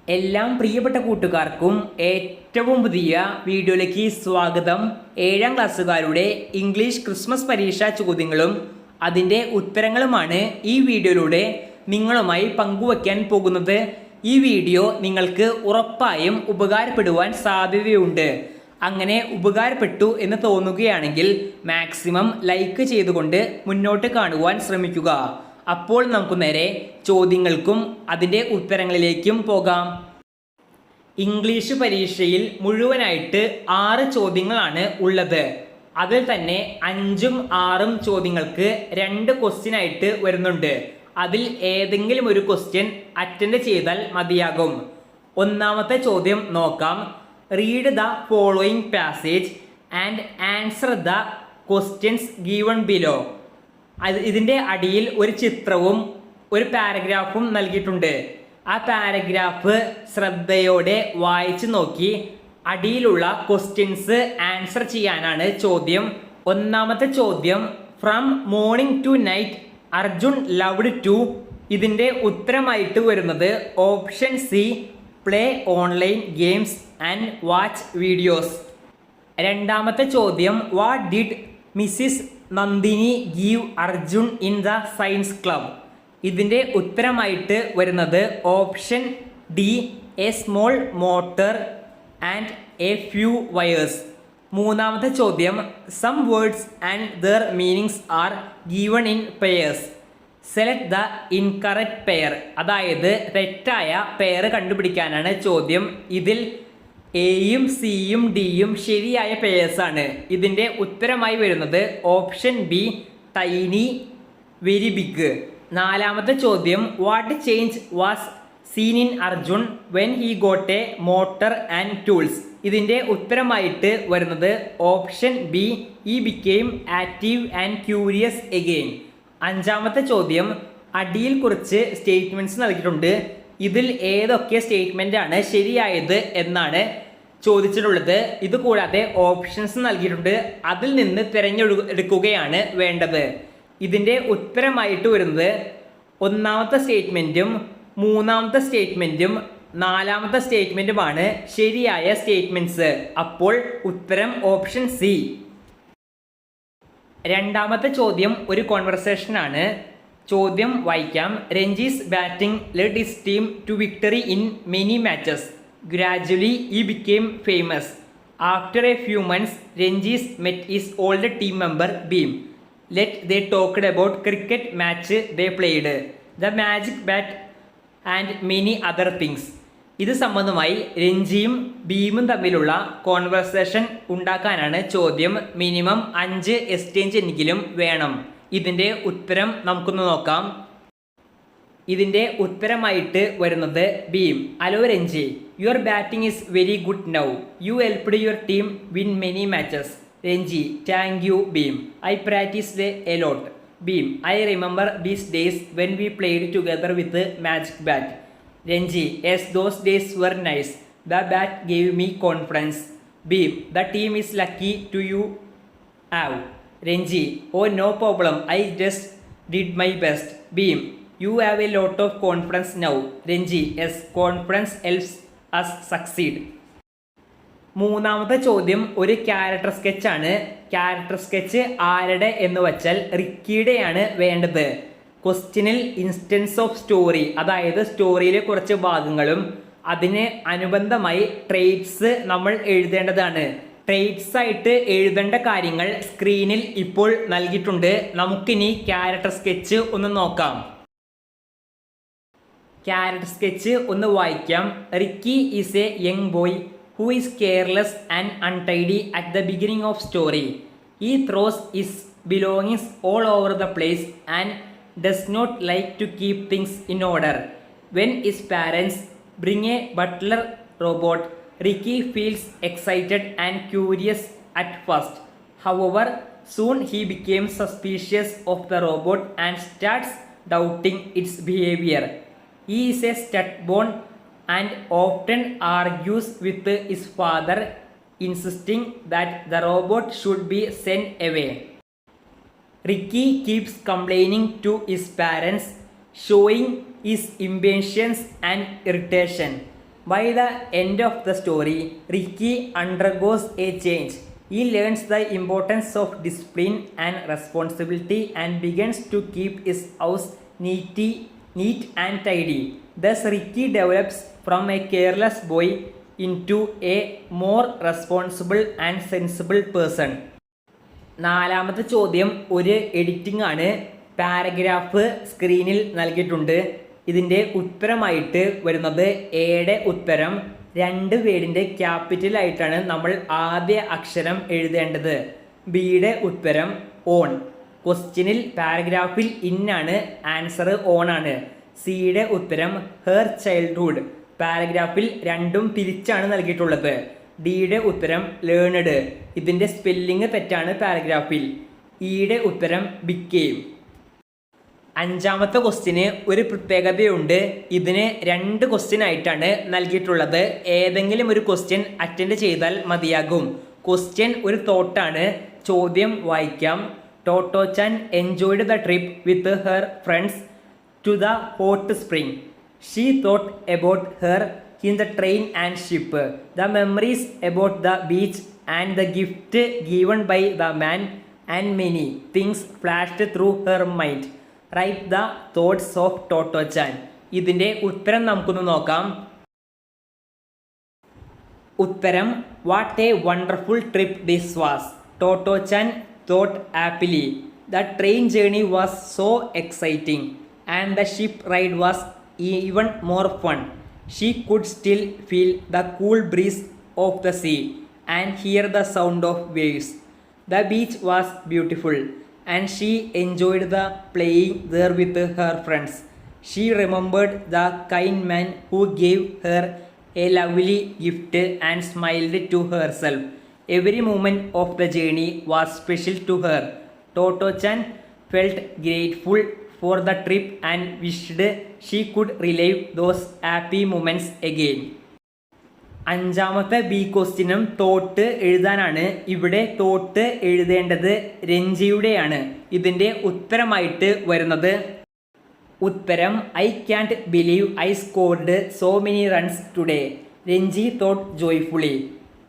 എല്ലാം പ്രിയപ്പെട്ട കൂട്ടുകാർക്കും ഏറ്റവും പുതിയ വീഡിയോയിലേക്ക് സ്വാഗതം. 7ാം ക്ലാസ്സുകാരുടെ ഇംഗ്ലീഷ് ക്രിസ്മസ് പരീക്ഷാ ചോദ്യങ്ങളും അതിൻ്റെ ഉത്തരങ്ങളുമാണ് ഈ വീഡിയോയിലൂടെ നിങ്ങളുമായി പങ്കുവയ്ക്കാൻ പോകുന്നത്. ഈ വീഡിയോ നിങ്ങൾക്ക് ഉറപ്പായും ഉപകാരപ്പെടുവാൻ സാധ്യതയുണ്ട്. അങ്ങനെ ഉപകാരപ്പെട്ടു എന്ന് തോന്നുകയാണെങ്കിൽ മാക്സിമം ലൈക്ക് ചെയ്തുകൊണ്ട് മുന്നോട്ട് കാണുവാൻ ശ്രമിക്കുക. അപ്പോൾ നമുക്ക് നേരെ ചോദ്യങ്ങൾക്കും അതിൻ്റെ ഉത്തരങ്ങളിലേക്കും പോകാം. ഇംഗ്ലീഷ് പരീക്ഷയിൽ മുഴുവനായിട്ട് 6 ചോദ്യങ്ങളാണ് ഉള്ളത്. അതിൽ തന്നെ 5ഉം 6ഉം ചോദ്യങ്ങൾക്ക് 2 ക്വസ്റ്റ്യൻ ആയിട്ട് വരുന്നുണ്ട്. അതിൽ ഏതെങ്കിലും ഒരു ക്വസ്റ്റ്യൻ അറ്റൻഡ് ചെയ്താൽ മതിയാകും. ഒന്നാമത്തെ ചോദ്യം നോക്കാം. Read the following passage and answer the questions given below. ഇതിൻ്റെ അടിയിൽ ഒരു ചിത്രവും ഒരു പാരഗ്രാഫും നൽകിയിട്ടുണ്ട്. ആ പാരഗ്രാഫ് ശ്രദ്ധയോടെ വായിച്ചു നോക്കി അടിയിലുള്ള ക്വസ്റ്റ്യൻസ് ആൻസർ ചെയ്യാനാണ് ചോദ്യം. ഒന്നാമത്തെ ചോദ്യം, from morning to night Arjun loved to. ഇതിൻ്റെ ഉത്തരമായിട്ട് വരുന്നത് option C, play online games and watch videos. രണ്ടാമത്തെ ചോദ്യം, what did Mrs Nandini give Arjun in the science club. ഇതിൻ്റെ ഉത്തരമായിട്ട് വരുന്നത് option D, a small motor and a few wires. മൂന്നാമത്തെ ചോദ്യം, some words and their meanings are given in pairs. Select the incorrect pair. അതായത് തെറ്റായ pair കണ്ടുപിടിക്കാനാണ് ചോദ്യം. ഇതിൽ എയും സിയും ഡിയും ശരിയായ പെയേഴ്സാണ്. ഇതിൻ്റെ ഉത്തരമായി വരുന്നത് option B, tiny, very big. നാലാമത്തെ ചോദ്യം, what change was seen in Arjun when he got a motor and tools. ഇതിൻ്റെ ഉത്തരമായിട്ട് വരുന്നത് option B, he became active and curious again. അഞ്ചാമത്തെ ചോദ്യം, അടിയിൽ കുറച്ച് സ്റ്റേറ്റ്മെൻറ്റ്സ് നൽകിയിട്ടുണ്ട്. ഇതിൽ ഏതൊക്കെ സ്റ്റേറ്റ്മെൻ്റ് ആണ് ശരിയായത് എന്നാണ് ചോദിച്ചിട്ടുള്ളത്. ഇത് കൂടാതെ ഓപ്ഷൻസ് നൽകിയിട്ടുണ്ട്. അതിൽ നിന്ന് തിരഞ്ഞെടുക്കുകയാണ് വേണ്ടത്. ഇതിൻ്റെ ഉത്തരമായിട്ട് വരുന്നത് ഒന്നാമത്തെ സ്റ്റേറ്റ്മെൻറ്റും 3ാമത്തെ സ്റ്റേറ്റ്മെൻറ്റും 4ാമത്തെ സ്റ്റേറ്റ്മെൻറ്റുമാണ് ശരിയായ സ്റ്റേറ്റ്മെൻറ്റ്സ്. അപ്പോൾ ഉത്തരം ഓപ്ഷൻ സി. രണ്ടാമത്തെ ചോദ്യം ഒരു കോൺവെർസേഷനാണ്. ചോദ്യം വായിക്കാം. Ranji's batting led his team to victory in many matches. Gradually he became famous. After a few months, Ranjis met his older team member Beam. They talked about cricket match they played, the magic bat and many other things. ഇത് സംബന്ധമായി രഞ്ജിയും ഭീമും തമ്മിലുള്ള conversation ഉണ്ടാക്കാനാണ് ചോദ്യം. Minimum 5 exchange എങ്കിലും വേണം. ഇതിൻ്റെ ഉത്തരം നമുക്കൊന്ന് നോക്കാം. ഇതിൻ്റെ ഉത്തരമായിട്ട് വരുന്നത് Bheem. Hello Ranji, your batting is very good now. You helped your team win many matches. Ranji, thank you Bheem. I practised a lot. Bheem, I remember these days when we played together with magic bat. Ranji, yes, those days were nice. The bat gave me confidence. Bheem, the team is lucky to you have. Ranji, oh no problem, I just did my best. Bheem, you have a lot of confidence now. Renji, yes, confidence helps us succeed. മൂന്നാമത്തെ ചോദ്യം ഒരു character സ്കെച്ചാണ്. Character sketch ആരുടെ എന്ന് വച്ചാൽ റിക്കിയുടെയാണ് വേണ്ടത്. ക്വസ്റ്റ്യനിൽ instance of story, അതായത് സ്റ്റോറിയിലെ കുറച്ച് ഭാഗങ്ങളും അതിന് അനുബന്ധമായി ട്രേറ്റ്സ് നമ്മൾ എഴുതേണ്ടതാണ്. ട്രേറ്റ്സ് ആയിട്ട് എഴുതേണ്ട കാര്യങ്ങൾ സ്ക്രീനിൽ ഇപ്പോൾ നൽകിയിട്ടുണ്ട്. നമുക്കിനി ക്യാരക്ടർ സ്കെച്ച് ഒന്ന് നോക്കാം. ക്യാരക്ടർ സ്കെച്ച് ഒന്ന് വായിക്കാം. Ricky is a young boy who is careless and untidy at the beginning of story. He throws his belongings all over the place and does not like to keep things in order. When his parents bring a butler robot, Ricky feels excited and curious at first. However soon he became suspicious of the robot and starts doubting its behavior. He is a stubborn and often argues with his father, insisting that the robot should be sent away. Ricky keeps complaining to his parents, showing his impatience and irritation. By the end of the story, Ricky undergoes a change. He learns the importance of discipline and responsibility and begins to keep his house neat and tidy. Thus, Ricky develops from a careless boy into a more responsible and sensible person. നാലാമത്തെ ചോദ്യം ഒരു editing ആണ്. Paragraph സ്ക്രീനിൽ നൽകിയിട്ടുണ്ട്. ഇതിൻ്റെ ഉത്തരമായിട്ട് വരുന്നത് എയുടെ ഉത്തരം 2 വേർഡിൻ്റെ ക്യാപിറ്റലായിട്ടാണ് നമ്മൾ ആദ്യ അക്ഷരം എഴുതേണ്ടത്. ബിയുടെ ഉത്തരം ഓൺ. ക്വസ്റ്റ്യനിൽ പാരഗ്രാഫിൽ ഇന്നാണ്, ആൻസർ ഓൺ ആണ്. സിയുടെ ഉത്തരം ഹെർ ചൈൽഡ്ഹുഡ്. പാരഗ്രാഫിൽ രണ്ടും തിരിച്ചാണ് നൽകിയിട്ടുള്ളത്. ഡിയുടെ ഉത്തരം ലേണഡ്. ഇതിൻ്റെ സ്പെല്ലിംഗ് തെറ്റാണ് പാരഗ്രാഫിൽ. ഇയുടെ ഉത്തരം ബിക്കെയിം. അഞ്ചാമത്തെ ക്വസ്റ്റ്യന് ഒരു പ്രത്യേകതയുണ്ട്. ഇതിന് 2 ക്വസ്റ്റ്യൻ ആയിട്ടാണ് നൽകിയിട്ടുള്ളത്. ഏതെങ്കിലും ഒരു ക്വസ്റ്റ്യൻ അറ്റൻഡ് ചെയ്താൽ മതിയാകും. ക്വസ്റ്റ്യൻ ഒരു തോട്ടാണ്. ചോദ്യം വായിക്കാം. Tottochan enjoyed the trip with her friends to the hot spring. She thought about her in the train and ship, the memories about the beach and the gift given by the man, and many things flashed through her mind. Write the thoughts of Toto-chan. ഇതിൻ്റെ ഉത്തരം നമുക്കൊന്ന് നോക്കാം. ഉത്തരം what A wonderful trip this was. Toto-chan thought happily. The train journey was so exciting and the ship ride was even more fun. She could still feel the cool breeze of the sea and hear the sound of waves. The beach was beautiful and she enjoyed the playing there with her friends. She remembered the kind man who gave her a lovely gift and smiled to herself. Every moment of the journey was special to her. Toto-chan felt grateful for the trip and wished she could relive those happy moments again. അഞ്ചാമത്തെ B ക്വസ്റ്റ്യനും thought എഴുതാനാണ്. ഇവിടെ thought എഴുതേണ്ടത് രഞ്ജിയുടെയാണ്. ഇതിൻ്റെ ഉത്തരമായിട്ട് വരുന്നത് ഉത്തരം I can't believe I scored so many runs today. Ranji thought joyfully.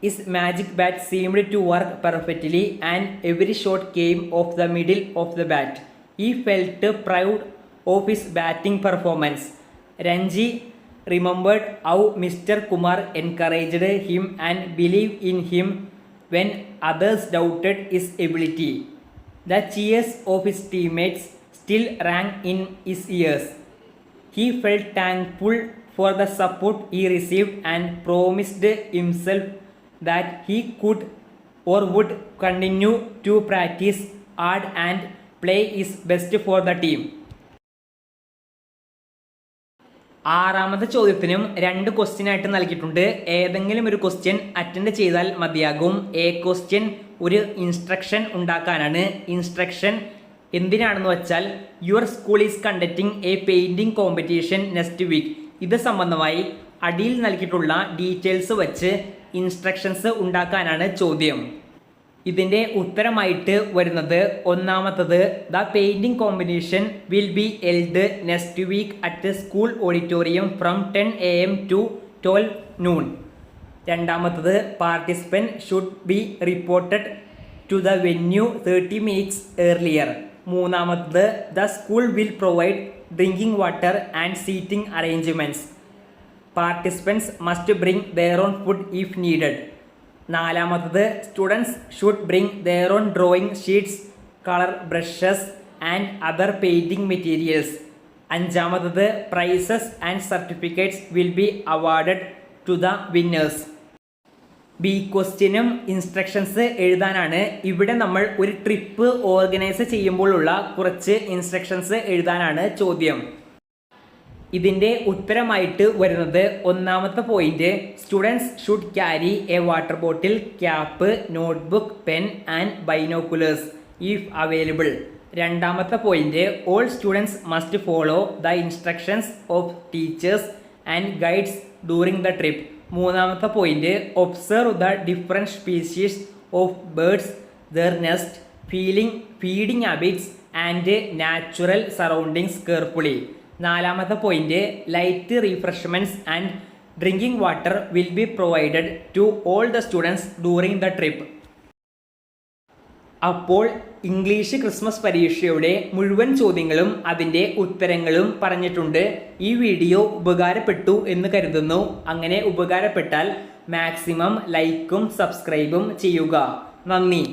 His magic bat seemed to work perfectly and every shot came off the middle of the bat. He felt proud of his batting performance. Ranji remembered how Mr. Kumar encouraged him and believed in him when others doubted his ability. The cheers of his teammates still rang in his ears. He felt thankful for the support he received and promised himself that he could or would continue to practice hard and play is best for the team. ആറാമത്തെ ചോദ്യത്തിനും 2 question ആയിട്ട് നൽകിയിട്ടുണ്ട്. ഏതെങ്കിലും ഒരു question attend ചെയ്താൽ മതിയാകും. A question ഒരു instruction ഉണ്ടാക്കാനാണ്. ഇൻസ്ട്രക്ഷൻ എന്തിനാണെന്ന് വെച്ചാൽ your school is conducting a painting competition next week. ഇത് സംബന്ധമായി അടിയിൽ നൽകിയിട്ടുള്ള ഡീറ്റെയിൽസ് വെച്ച് ഇൻസ്ട്രക്ഷൻസ് ഉണ്ടാക്കാനാണ് ചോദ്യം. ഇതിൻ്റെ ഉത്തരമായിട്ട് വരുന്നത് ഒന്നാമത്തത് the painting competition will be held next week at school auditorium from 10 AM to 12 noon. രണ്ടാമത്തത് participant should be reported to the venue 30 minutes earlier. മൂന്നാമത്തത് the school will provide drinking water and seating arrangements. Participants must bring their own food if needed. നാലാമത്തത് students should bring their own drawing sheets, colour brushes and other painting materials. അഞ്ചാമത്തത് prizes and certificates will B awarded to the winners. B ക്വസ്റ്റ്യനും instructions എഴുതാനാണ്. ഇവിടെ നമ്മൾ ഒരു trip organise ചെയ്യുമ്പോഴുള്ള കുറച്ച് instructions എഴുതാനാണ് ചോദ്യം. ഇതിൻ്റെ ഉത്തരമായിട്ട് വരുന്നത് ഒന്നാമത്തെ point students should carry a water bottle, cap, notebook, pen and binoculars if available. രണ്ടാമത്തെ point all students must follow the instructions of teachers and guides during the trip. മൂന്നാമത്തെ point observe the different species of birds, their nest, feeding habits and natural surroundings carefully. നാലാമത്തെ point light refreshments and drinking water will be provided to all the students during the trip. അപ്പോൾ English Christmas പരീക്ഷയുടെ മുഴുവൻ ചോദ്യങ്ങളും അതിൻ്റെ ഉത്തരങ്ങളും പറഞ്ഞിട്ടുണ്ട്. ഈ video ഉപകാരപ്പെട്ടു എന്ന് കരുതുന്നു. അങ്ങനെ ഉപകാരപ്പെട്ടാൽ മാക്സിമം ലൈക്കും സബ്സ്ക്രൈബും ചെയ്യുക. നന്ദി.